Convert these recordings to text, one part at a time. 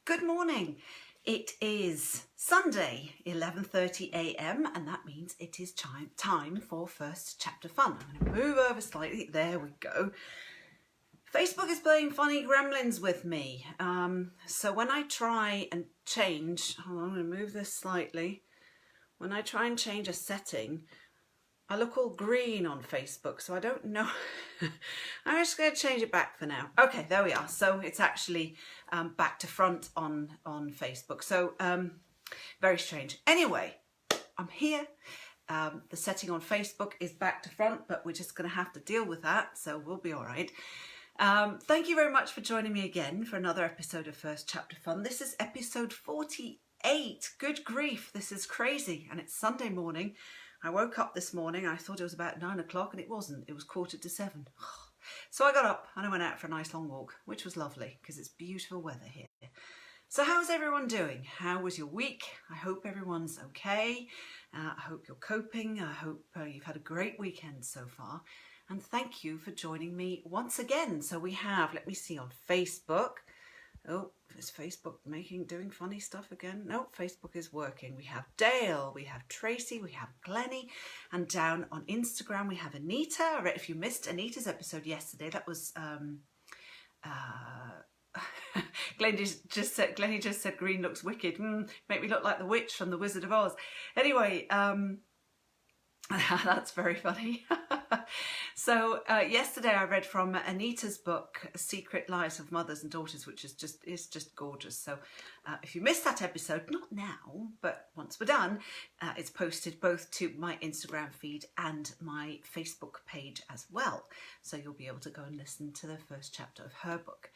Good morning. It is Sunday, 11:30 a.m. and that means it is time for First Chapter Fun. I'm going to move over slightly. There we go. Facebook is playing funny gremlins with me. So when I try and change, hold on, I'm going to move this slightly. When I try and change a setting, I look all green on Facebook, so I don't know. I'm just going to change it back for now. Okay, there we are. So it's actually back to front on Facebook. So very strange. Anyway, I'm here. The setting on Facebook is back to front, but we're just going to have to deal with that, so we'll be all right. Thank you very much for joining me again for another episode of First Chapter Fun. This is episode 48. Good grief, this is crazy, and it's Sunday morning. I woke up this morning, I thought it was about 9 o'clock and it wasn't, it was 7:15. So I got up and I went out for a nice long walk, which was lovely because it's beautiful weather here. So how's everyone doing? How was your week? I hope everyone's okay. I hope you're coping. I hope you've had a great weekend so far. And thank you for joining me once again. So we have, let me see, on Facebook. Oh, is Facebook doing funny stuff again? No, Facebook is working. We have Dale, we have Tracy, we have Glennie, and down on Instagram we have Anita. If you missed Anita's episode yesterday, that was Glennie just said green looks wicked. Make me look like the witch from the Wizard of Oz. Anyway, that's very funny. So yesterday I read from Anita's book, Secret Lives of Mothers and Daughters, which is just gorgeous. So if you missed that episode, not now, but once we're done, it's posted both to my Instagram feed and my Facebook page as well. So you'll be able to go and listen to the first chapter of her book.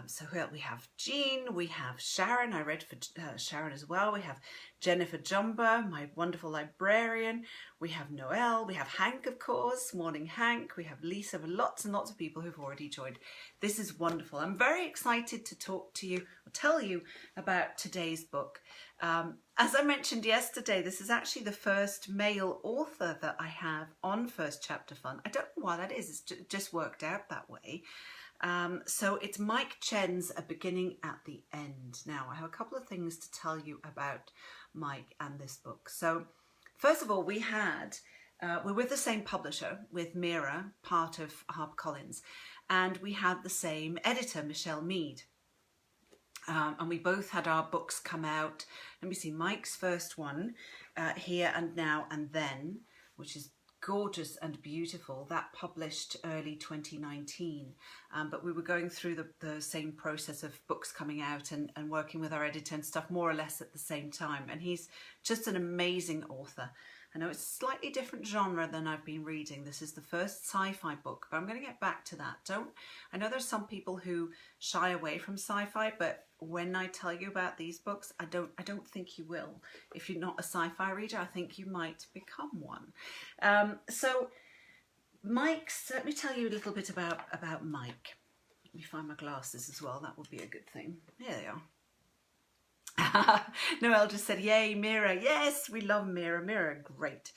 So here we have Jean, we have Sharon. I read for Sharon as well. We have Jennifer Jumba, my wonderful librarian. We have Noelle. We have Hank, of course. Morning, Hank. We have Lisa. Lots and lots of people who've already joined. This is wonderful. I'm very excited to talk to you or tell you about today's book. As I mentioned yesterday, this is actually the first male author that I have on First Chapter Fun. I don't know why that is. It's just worked out that way. So it's Mike Chen's A Beginning at the End. Now, I have a couple of things to tell you about Mike and this book. So first of all, we're with the same publisher, with Mira, part of HarperCollins, and we had the same editor, Michelle Mead. And we both had our books come out. Let me see, Mike's first one, Here and Now and Then, which is gorgeous and beautiful, that published early 2019. But we were going through the same process of books coming out and working with our editor and stuff more or less at the same time. And he's just an amazing author. I know it's a slightly different genre than I've been reading. This is the first sci-fi book, but I'm going to get back to that. I know there's some people who shy away from sci-fi, but when I tell you about these books, I don't think you will. If you're not a sci-fi reader, I think you might become one. So Mike's, let me tell you a little bit about Mike. Let me find my glasses as well. That would be a good thing. Here they are. Noelle just said, yay, Mira. Yes, we love Mira. Mira, great.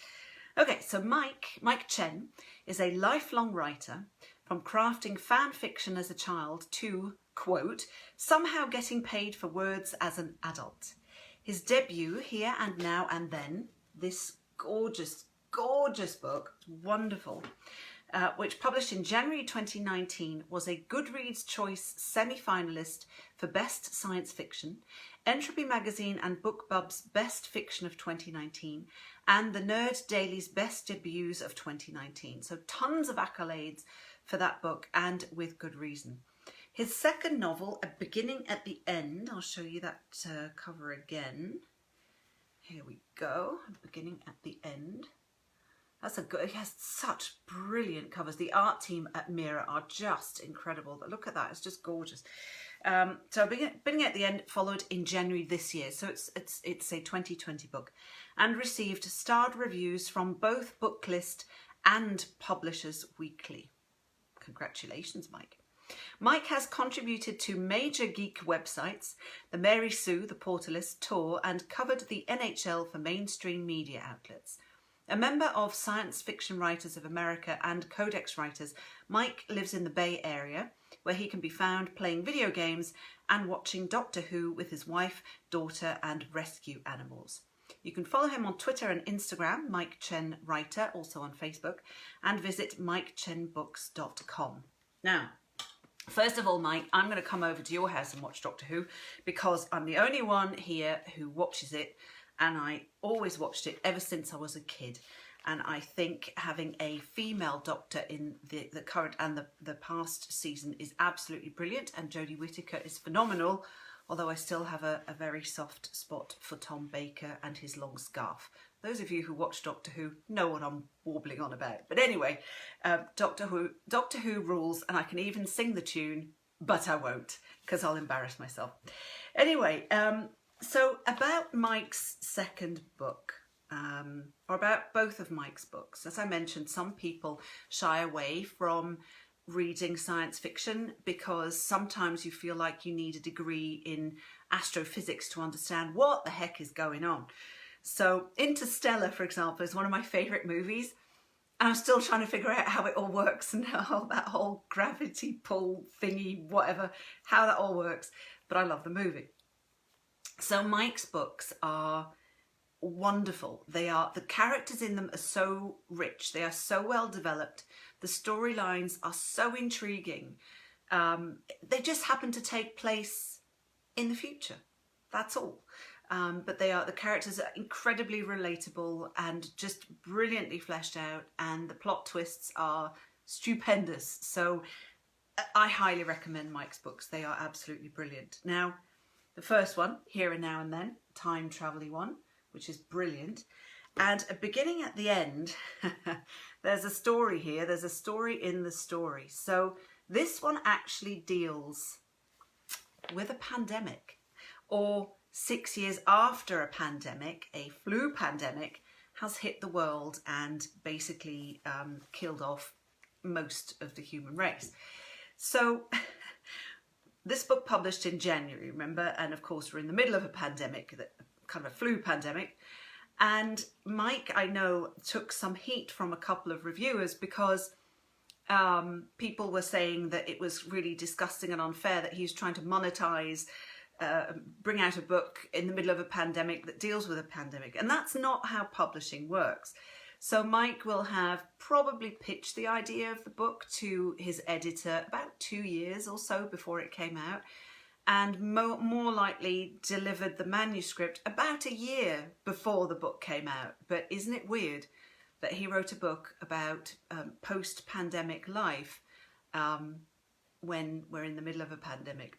Okay, so Mike Chen is a lifelong writer, from crafting fan fiction as a child to, quote, somehow getting paid for words as an adult. His debut, Here and Now and Then, this gorgeous, gorgeous book, wonderful, which published in January 2019, was a Goodreads Choice semi-finalist for Best Science Fiction, Entropy magazine and Bookbub's Best Fiction of 2019, and the Nerd Daily's Best Debuts of 2019. So tons of accolades for that book, and with good reason. His second novel, A Beginning at the End, I'll show you that cover again. Here we go, A Beginning at the End. That's it has such brilliant covers. The art team at Mira are just incredible. Look at that, it's just gorgeous. So Beginning at the End followed in January this year, so it's a 2020 book, and received starred reviews from both Booklist and Publishers Weekly. Congratulations, Mike. Mike has contributed to major geek websites, the Mary Sue, the Portalist tour, and covered the NHL for mainstream media outlets. A member of Science Fiction Writers of America and Codex Writers, Mike lives in the Bay Area, where he can be found playing video games and watching Doctor Who with his wife, daughter and rescue animals. You can follow him on Twitter and Instagram, Mike Chen Writer, also on Facebook, and visit mikechenbooks.com. Now, first of all, Mike, I'm going to come over to your house and watch Doctor Who because I'm the only one here who watches it, and I always watched it ever since I was a kid. And I think having a female Doctor in the current and the past season is absolutely brilliant, and Jodie Whittaker is phenomenal, although I still have a very soft spot for Tom Baker and his long scarf. Those of you who watch Doctor Who know what I'm warbling on about. But anyway, Doctor Who rules, and I can even sing the tune, but I won't, because I'll embarrass myself. Anyway, so about Mike's second book, or about both of Mike's books. As I mentioned, some people shy away from reading science fiction because sometimes you feel like you need a degree in astrophysics to understand what the heck is going on. So Interstellar, for example, is one of my favourite movies, and I'm still trying to figure out how it all works and how that whole gravity pull thingy, whatever, how that all works. But I love the movie. So Mike's books are wonderful. The characters in them are so rich. They are so well developed. The storylines are so intriguing. They just happen to take place in the future. That's all. But the characters are incredibly relatable and just brilliantly fleshed out, and the plot twists are stupendous. So I highly recommend Mike's books. They are absolutely brilliant. Now, the first one, Here and Now and Then, time travel-y one, which is brilliant. And beginning at the end, there's a story here. There's a story in the story. So this one actually deals with a pandemic, or 6 years after a pandemic, a flu pandemic has hit the world and basically killed off most of the human race. So this book published in January, remember? And of course, we're in the middle of a pandemic, kind of a flu pandemic. And Mike, I know, took some heat from a couple of reviewers because people were saying that it was really disgusting and unfair that he's trying to monetize, bring out a book in the middle of a pandemic that deals with a pandemic. And that's not how publishing works. So Mike will have probably pitched the idea of the book to his editor about 2 years or so before it came out, and more likely delivered the manuscript about a year before the book came out. But isn't it weird that he wrote a book about post-pandemic life when we're in the middle of a pandemic?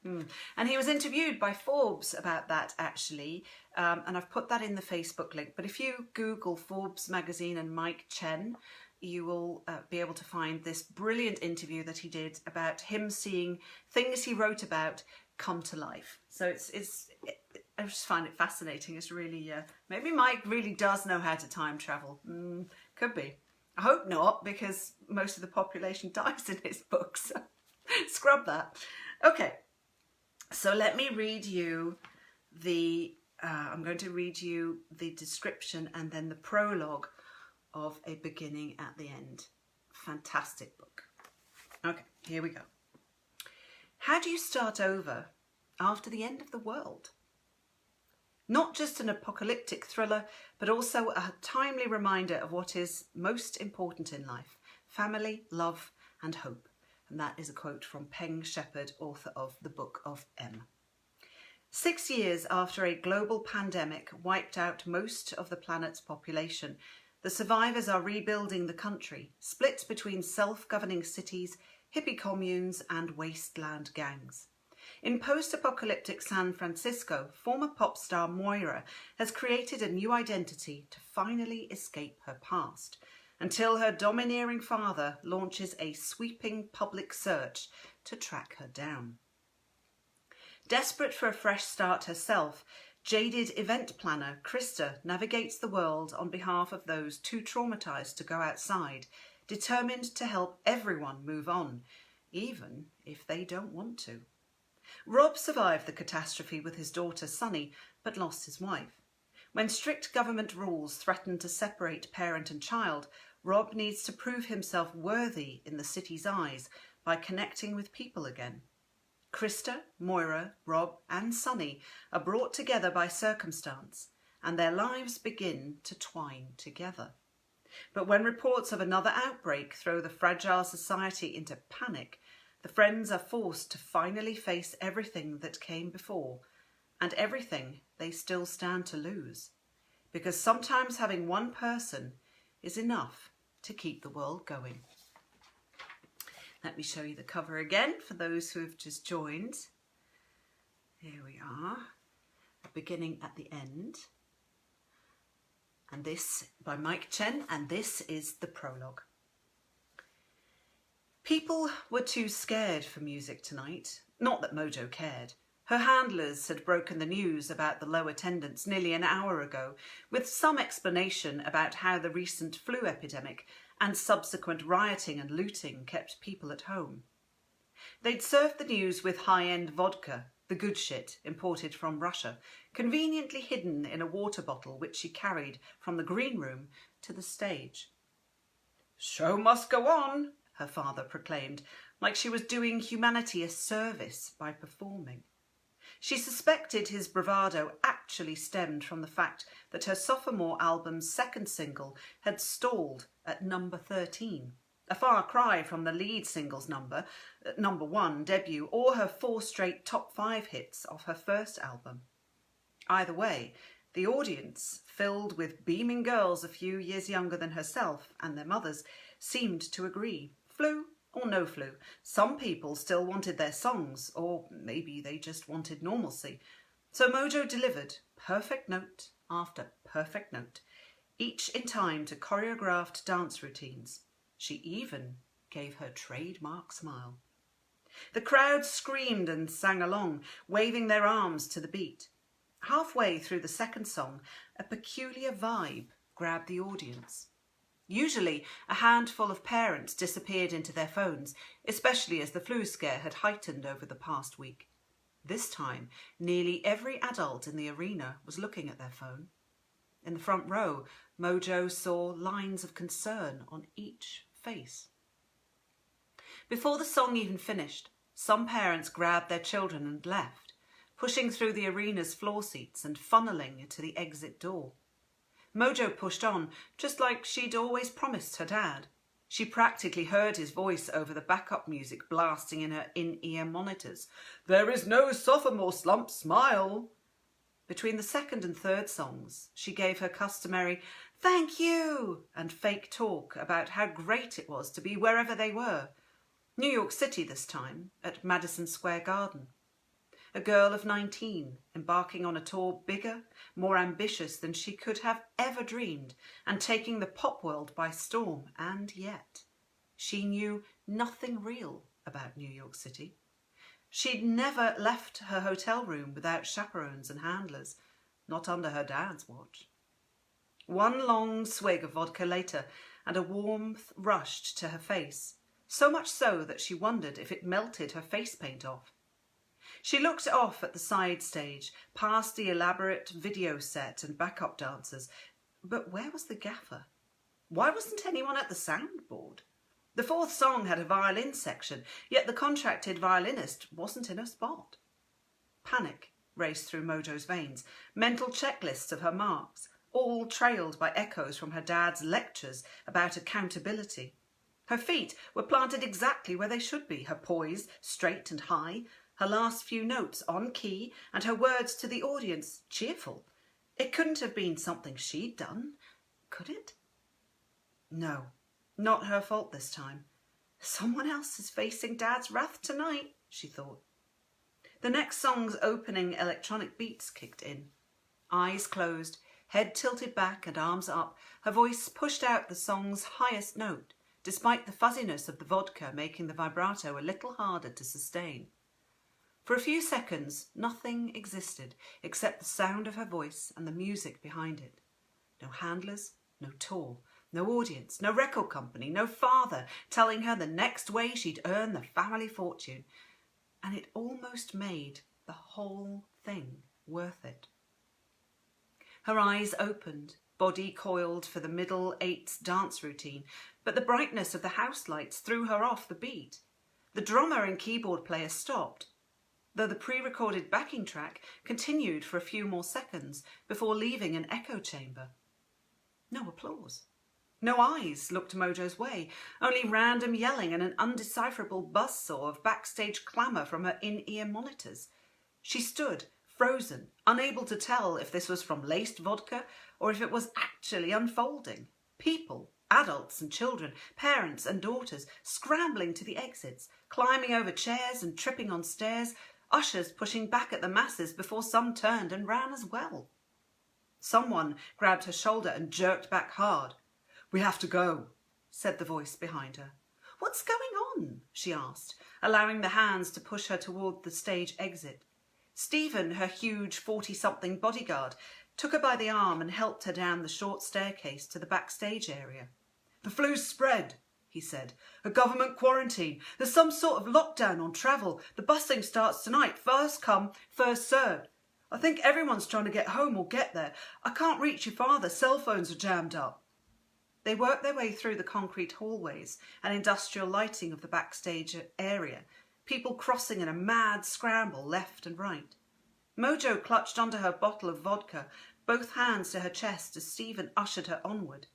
And he was interviewed by Forbes about that, actually, and I've put that in the Facebook link. But if you Google Forbes magazine and Mike Chen, you will be able to find this brilliant interview that he did about him seeing things he wrote about come to life. So I just find it fascinating. It's really, maybe Mike really does know how to time travel. Could be. I hope not, because most of the population dies in his book, so scrub that. Okay, so let me read you I'm going to read you the description and then the prologue of A Beginning at the End. Fantastic book. Okay, here we go. How do you start over after the end of the world? Not just an apocalyptic thriller, but also a timely reminder of what is most important in life: family, love, and hope. And that is a quote from Peng Shepherd, author of The Book of M. 6 years after a global pandemic wiped out most of the planet's population, the survivors are rebuilding the country, split between self-governing cities, hippie communes, and wasteland gangs. In post-apocalyptic San Francisco, former pop star Moira has created a new identity to finally escape her past, until her domineering father launches a sweeping public search to track her down. Desperate for a fresh start herself, jaded event planner Krista navigates the world on behalf of those too traumatized to go outside, determined to help everyone move on, even if they don't want to. Rob survived the catastrophe with his daughter Sunny, but lost his wife. When strict government rules threaten to separate parent and child, Rob needs to prove himself worthy in the city's eyes by connecting with people again. Krista, Moira, Rob and Sonny are brought together by circumstance, and their lives begin to twine together. But when reports of another outbreak throw the fragile society into panic, the friends are forced to finally face everything that came before, and everything they still stand to lose. Because sometimes having one person is enough to keep the world going. Let me show you the cover again for those who have just joined. Here we are, a beginning at the end. And this by Mike Chen, and this is the prologue. People were too scared for music tonight. Not that Mojo cared. Her handlers had broken the news about the low attendance nearly an hour ago, with some explanation about how the recent flu epidemic and subsequent rioting and looting kept people at home. They'd served the news with high-end vodka, the good shit imported from Russia, conveniently hidden in a water bottle which she carried from the green room to the stage. "Show must go on," her father proclaimed, like she was doing humanity a service by performing. She suspected his bravado actually stemmed from the fact that her sophomore album's second single had stalled at number 13, a far cry from the lead single's number 1 debut, or her 4 straight top 5 hits of her first album. Either way, the audience, filled with beaming girls a few years younger than herself and their mothers, seemed to agree. Flu or no flu, some people still wanted their songs, or maybe they just wanted normalcy. So Mojo delivered perfect note after perfect note, each in time to choreographed dance routines. She even gave her trademark smile. The crowd screamed and sang along, waving their arms to the beat. Halfway through the second song, a peculiar vibe grabbed the audience. Usually, a handful of parents disappeared into their phones, especially as the flu scare had heightened over the past week. This time, nearly every adult in the arena was looking at their phone. In the front row, Mojo saw lines of concern on each face. Before the song even finished, some parents grabbed their children and left, pushing through the arena's floor seats and funneling to the exit door. Mojo pushed on, just like she'd always promised her dad. She practically heard his voice over the backup music blasting in her in-ear monitors. "There is no sophomore slump, smile." Between the second and third songs, she gave her customary "thank you" and fake talk about how great it was to be wherever they were. New York City this time, at Madison Square Garden. A girl of 19, embarking on a tour bigger, more ambitious than she could have ever dreamed, and taking the pop world by storm, and yet she knew nothing real about New York City. She'd never left her hotel room without chaperones and handlers, not under her dad's watch. One long swig of vodka later, and a warmth rushed to her face, so much so that she wondered if it melted her face paint off. She looked off at the side stage, past the elaborate video set and backup dancers. But where was the gaffer? Why wasn't anyone at the soundboard? The fourth song had a violin section, yet the contracted violinist wasn't in her spot. Panic raced through Mojo's veins, mental checklists of her marks, all trailed by echoes from her dad's lectures about accountability. Her feet were planted exactly where they should be, her poise straight and high, her last few notes on key, and her words to the audience cheerful. It couldn't have been something she'd done, could it? No, not her fault this time. Someone else is facing Dad's wrath tonight, she thought. The next song's opening electronic beats kicked in. Eyes closed, head tilted back and arms up, her voice pushed out the song's highest note, despite the fuzziness of the vodka making the vibrato a little harder to sustain. For a few seconds, nothing existed except the sound of her voice and the music behind it. No handlers, no tour, no audience, no record company, no father telling her the next way she'd earn the family fortune. And it almost made the whole thing worth it. Her eyes opened, body coiled for the middle eights dance routine, but the brightness of the house lights threw her off the beat. The drummer and keyboard player stopped, though the pre-recorded backing track continued for a few more seconds before leaving an echo chamber. No applause. No eyes looked Mojo's way, only random yelling and an undecipherable buzzsaw of backstage clamour from her in-ear monitors. She stood, frozen, unable to tell if this was from laced vodka or if it was actually unfolding. People, adults and children, parents and daughters, scrambling to the exits, climbing over chairs and tripping on stairs, ushers pushing back at the masses before some turned and ran as well. Someone grabbed her shoulder and jerked back hard. "We have to go," said the voice behind her. "What's going on?" she asked, allowing the hands to push her toward the stage exit. Stephen, her huge 40-something bodyguard, took her by the arm and helped her down the short staircase to the backstage area. "The flu's spread," he said. "A government quarantine. There's some sort of lockdown on travel. The busing starts tonight. First come, first served. I think everyone's trying to get home or get there. I can't reach your father. Cell phones are jammed up." They worked their way through the concrete hallways and industrial lighting of the backstage area, people crossing in a mad scramble left and right. Mojo clutched onto her bottle of vodka, both hands to her chest as Stephen ushered her onward.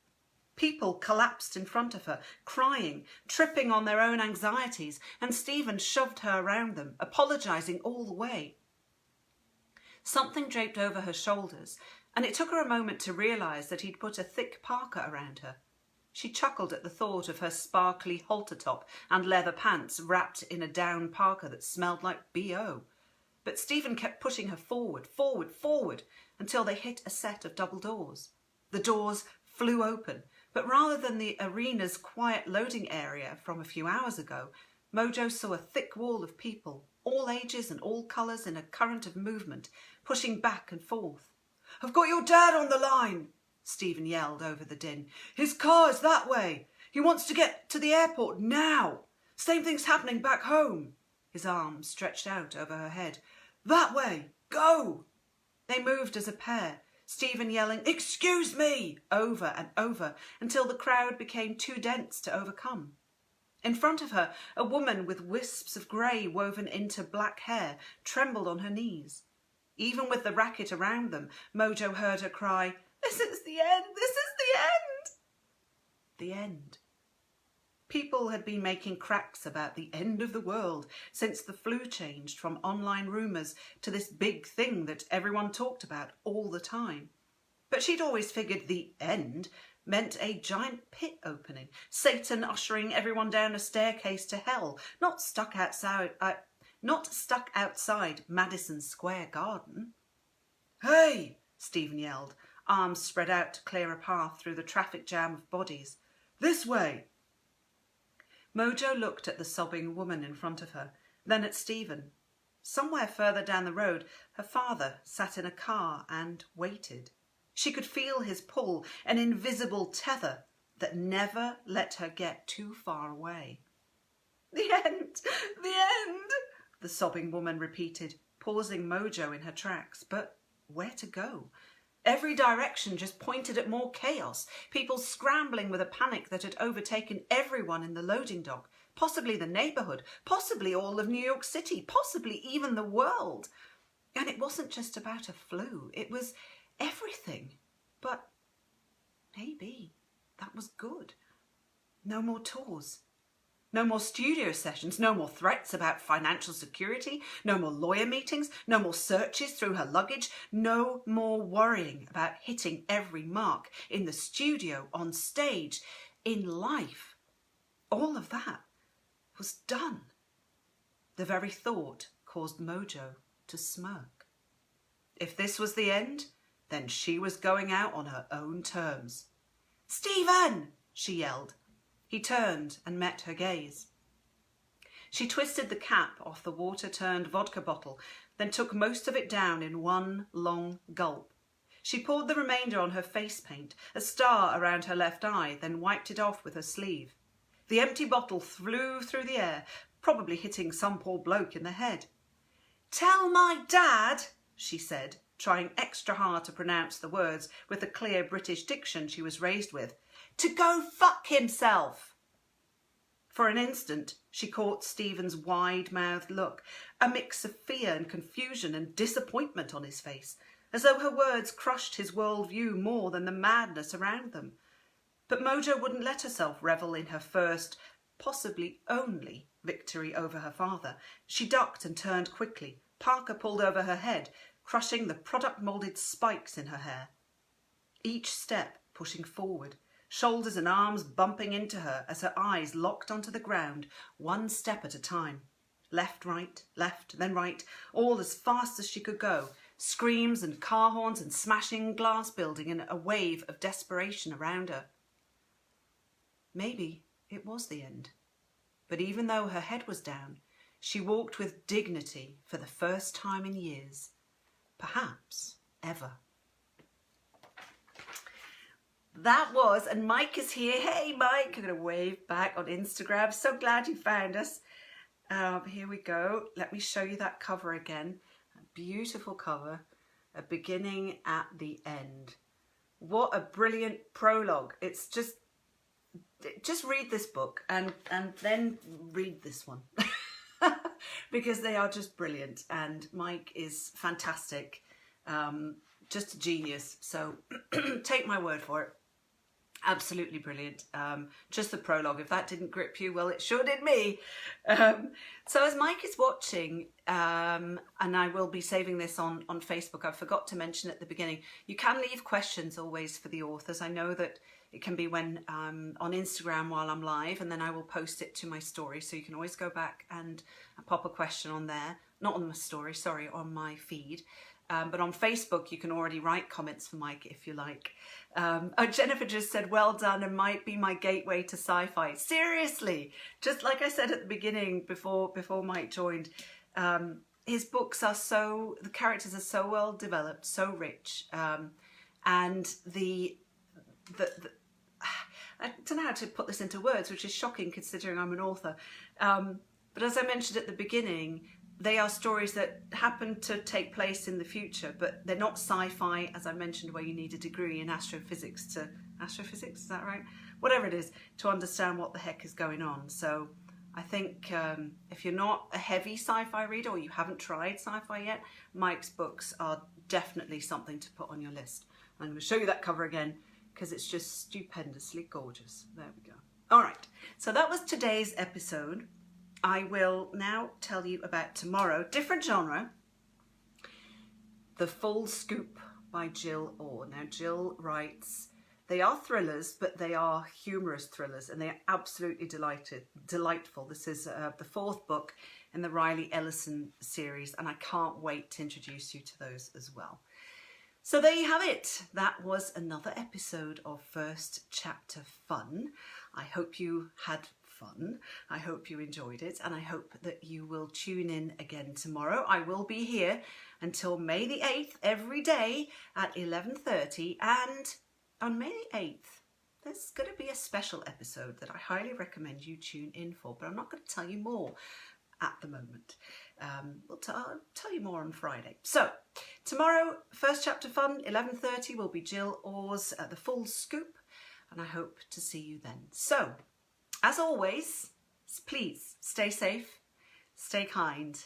People collapsed in front of her, crying, tripping on their own anxieties, and Stephen shoved her around them, apologising all the way. Something draped over her shoulders, and it took her a moment to realise that he'd put a thick parka around her. She chuckled at the thought of her sparkly halter top and leather pants wrapped in a down parka that smelled like B.O. But Stephen kept pushing her forward, forward, forward, until they hit a set of double doors. The doors flew open, but rather than the arena's quiet loading area from a few hours ago, Mojo saw a thick wall of people, all ages and all colours in a current of movement, pushing back and forth. "I've got your dad on the line," Stephen yelled over the din. "His car's that way. He wants to get to the airport now. Same thing's happening back home." His arms stretched out over her head. "That way. Go." They moved as a pair, Stephen yelling, "Excuse me," over and over, until the crowd became too dense to overcome. In front of her, a woman with wisps of grey woven into black hair trembled on her knees. Even with the racket around them, Mojo heard her cry, "This is the end! This is the end!" The end. People had been making cracks about the end of the world since the flu changed from online rumours to this big thing that everyone talked about all the time. But she'd always figured the end meant a giant pit opening, Satan ushering everyone down a staircase to hell, not stuck outside Madison Square Garden. "Hey!" Stephen yelled, arms spread out to clear a path through the traffic jam of bodies. "This way!" Mojo looked at the sobbing woman in front of her, then at Stephen. Somewhere further down the road, her father sat in a car and waited. She could feel his pull, an invisible tether that never let her get too far away. "The end! The end!" the sobbing woman repeated, pausing Mojo in her tracks. But where to go? Every direction just pointed at more chaos, people scrambling with a panic that had overtaken everyone in the loading dock, possibly the neighbourhood, possibly all of New York City, possibly even the world. And it wasn't just about a flu, it was everything. But maybe that was good. No more tours. No more studio sessions, no more threats about financial security, no more lawyer meetings, no more searches through her luggage, no more worrying about hitting every mark in the studio, on stage, in life. All of that was done. The very thought caused Mojo to smirk. If this was the end, then she was going out on her own terms. "Stephen!" she yelled. He turned and met her gaze. She twisted the cap off the water-turned vodka bottle, then took most of it down in one long gulp. She poured the remainder on her face paint, a star around her left eye, then wiped it off with her sleeve. The empty bottle flew through the air, probably hitting some poor bloke in the head. "Tell my dad," she said, trying extra hard to pronounce the words with the clear British diction she was raised with. To go fuck himself! For an instant, she caught Stephen's wide-mouthed look, a mix of fear and confusion and disappointment on his face, as though her words crushed his worldview more than the madness around them. But Mojo wouldn't let herself revel in her first, possibly only, victory over her father. She ducked and turned quickly. Parker pulled over her head, crushing the product-moulded spikes in her hair. Each step pushing forward, shoulders and arms bumping into her as her eyes locked onto the ground, one step at a time. Left, then right, all as fast as she could go. Screams and car horns and smashing glass building and a wave of desperation around her. Maybe it was the end. But even though her head was down, she walked with dignity for the first time in years. Perhaps ever. That was, and Mike is here. Hey Mike, I'm going to wave back on Instagram. So glad you found us. Here we go. Let me show you that cover again. A beautiful cover, a beginning at the end. What a brilliant prologue. It's just read this book and then read this one. Because they are just brilliant, and Mike is fantastic, just a genius. So take my word for it. Absolutely brilliant. Just the prologue. If that didn't grip you, well, it sure did me. So as Mike is watching, and I will be saving this on Facebook, I forgot to mention at the beginning, you can leave questions always for the authors. I know that it can be when on Instagram while I'm live, and then I will post it to my story. So you can always go back and pop a question on there. Not on my story, sorry, on my feed. But on Facebook, you can already write comments for Mike if you like. Jennifer just said, well done, and might be my gateway to sci-fi. Seriously, just like I said at the beginning before Mike joined, his books are the characters are so well developed, so rich, and I don't know how to put this into words, which is shocking considering I'm an author. But as I mentioned at the beginning, they are stories that happen to take place in the future, but they're not sci-fi, as I mentioned, where you need a degree in astrophysics, is that right? Whatever it is, to understand what the heck is going on. So I think if you're not a heavy sci-fi reader or you haven't tried sci-fi yet, Mike's books are definitely something to put on your list. I'm going to show you that cover again, because it's just stupendously gorgeous. There we go. All right, so that was today's episode. I will now tell you about tomorrow. Different genre. The Full Scoop by Jill Orr. Now, Jill writes, they are thrillers, but they are humorous thrillers, and they are absolutely delightful. This is the fourth book in the Riley Ellison series, and I can't wait to introduce you to those as well. So there you have it. That was another episode of First Chapter Fun. I hope you had fun. I hope you enjoyed it, and I hope that you will tune in again tomorrow. I will be here until May the 8th every day at 11:30, and on May the 8th there's going to be a special episode that I highly recommend you tune in for, but I'm not going to tell you more at the moment. I'll tell you more on Friday. So tomorrow, First Chapter Fun, 11:30 will be Jill Orr's The Full Scoop, and I hope to see you then. So as always, please stay safe, stay kind,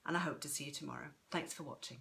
and I hope to see you tomorrow. Thanks for watching.